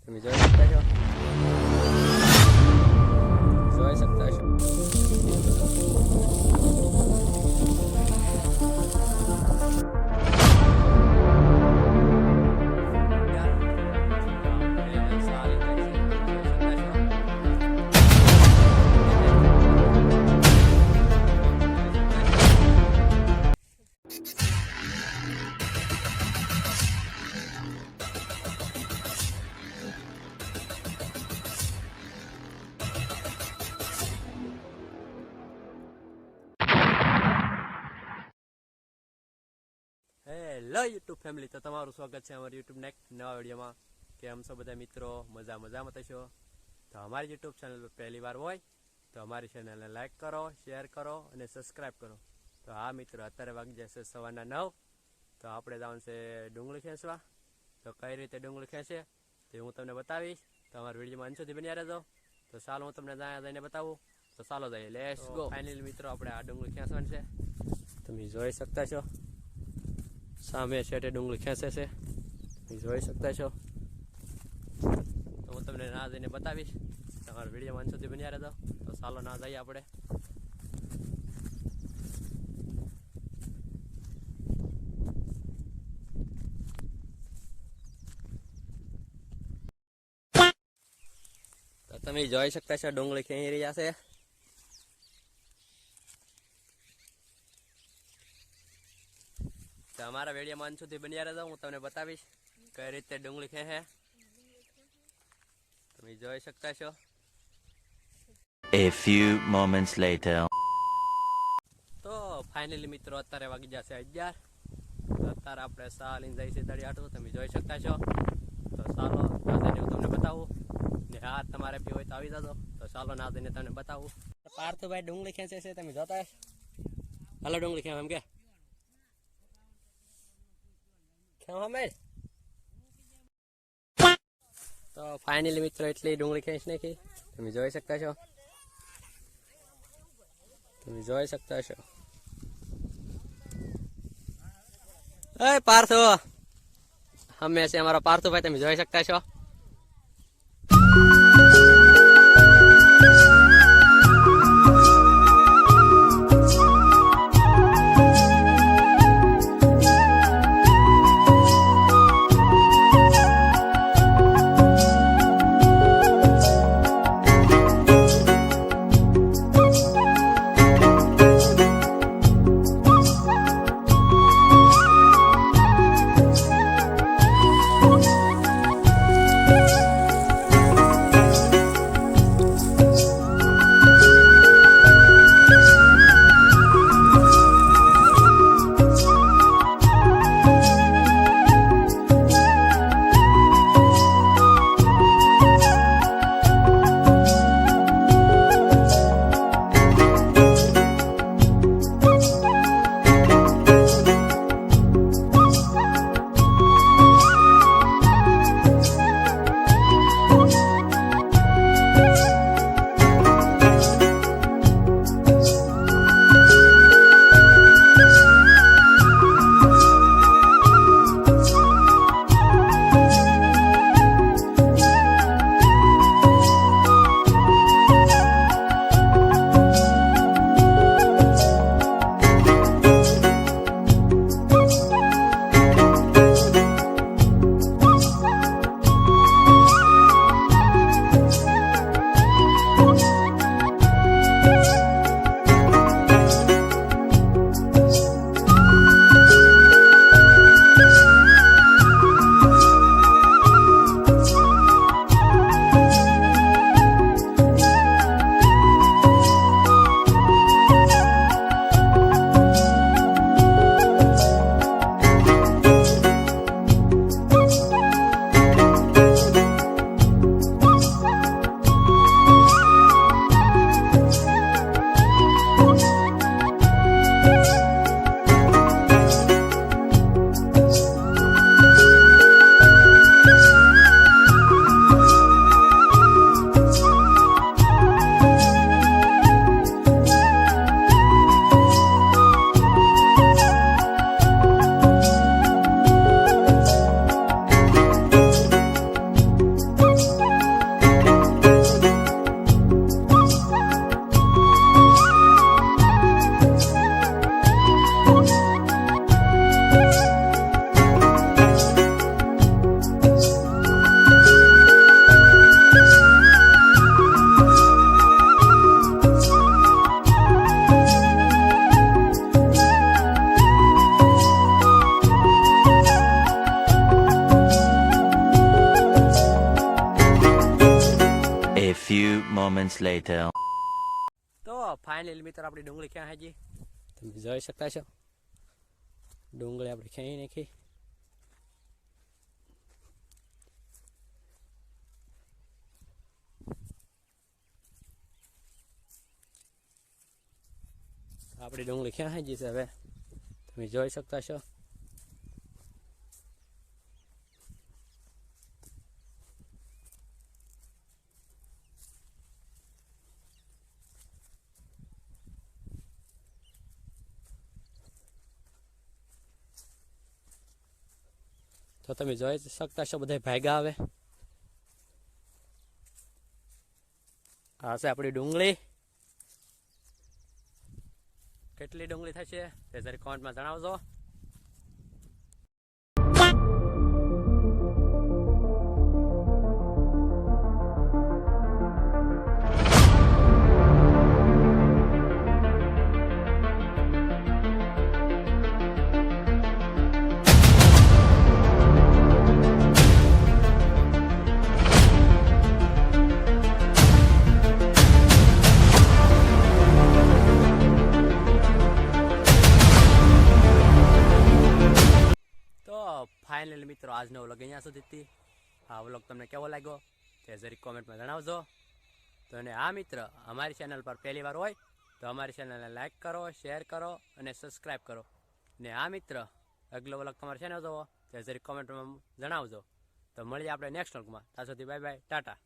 તમે જોઈ શકતા છો. જોઈ શકતા છો. હેલો યુટ્યુબ ફેમિલી, તો તમારું સ્વાગત છે અમારી યુટ્યુબ નેક્સ્ટ નવા વિડીયોમાં. કેમ છો બધા મિત્રો? મજામાં થશો. તો અમારી યુટ્યુબ ચેનલ પર પહેલી વાર હોય તો અમારી ચેનલને લાઈક કરો, શેર કરો અને સબસ્ક્રાઈબ કરો. તો હા મિત્રો, અત્યારે વાગી જશે સવારના 9. તો આપણે જવાનું છે ડુંગળી ખેંચવા. તો કઈ રીતે ડુંગળી ખેંચે તે હું તમને બતાવીશ. તો અમારા વિડીયોમાં અંત સુધી બન્યા રહેજો. તો ચાલો હું તમને ત્યાં જઈને બતાવું. તો ચાલો જઈએ, લેટ્સ ગો. ફાઇનલી મિત્રો, આપણે આ ડુંગળી ખેંચવાની છે. તમે જોઈ શકતા છો સામે શેઠે ડુંગળી ખેંચે છે. તમે જોઈ શકતા છો. તો હું તમને ના જઈને બતાવીશ. તમારા વિડીયોમાં અંત સુધી બન્યા રહેજો. તો ચાલો ના જઈએ આપણે. તો તમે જોઈ શકતા છો ડુંગળી ખેંચી રહ્યા છે. તો અમારા વિડીયોમાં અંત સુધી બન્યા રહેજો. હું તમને બતાવીશ કઈ રીતે ડુંગળી ખેંચે. તમે જોઈ શકતા છો. A few moments later. તો ફાઇનલી મિત્રો, અત્યારે વાગી જશે 11. તો અત્યારે આપણે સા લઈને જઈએ છીએ તળિયાટું. તમે જોઈ શકતા છો. તો ચાલો ના જઈને હું તમને બતાવું. ને હા, તમારે બી હોય તો આવી જજો. તો ચાલો ના જઈને તમને બતાવું. પાર્થભાઈ ડુંગળી ખેંચે છે, તમે જોતા હાલો ડુંગળી ખેંચ એમ કે તો ફાઇનલી મિત્રો, એટલી ડુંગળી ખેંચ નાખી. તમે જોઈ શકતા છો. તમે જોઈ શકતા છો. એ પાર્થો અમે છે અમારો પાર્થભાઈ, તમે જોઈ શકતા છો. moments later. તો ફાઇનલી મિત્રો આપણી ડુંગળી ક્યાં હાજી તમે જોઈ શકતા છો. ડુંગળી આપણે ક્યાંય નાખી. આપણી ડુંગળી ક્યાં હાજી છે હવે તમે જોઈ શકતા છો. તો તમે જોઈ શકતા છો બધા ભાગ્યા આવે. આ છે આપણી ડુંગળી. કેટલી ડુંગળી થશે તે જરી કોમેન્ટમાં જણાવજો. ફાઇનલી મિત્રો આજનો વ્લોગ અહીંયા સુધીથી. આ વ્લોગ તમને કેવો લાગ્યો તે જરી કોમેન્ટમાં જણાવજો. તો અને આ મિત્ર અમારી ચેનલ પર પહેલી વાર હોય તો અમારી ચેનલને લાઈક કરો, શેર કરો અને સબસ્ક્રાઈબ કરો. ને આ મિત્ર અગલો વ્લોગ તમારે ચેનલ જોવો તે જરી કોમેન્ટમાં જણાવજો. તો મળીએ આપણે નેક્સ્ટ વ્લોગમાં. ત્યાં સુધી બાય બાય, ટાટા.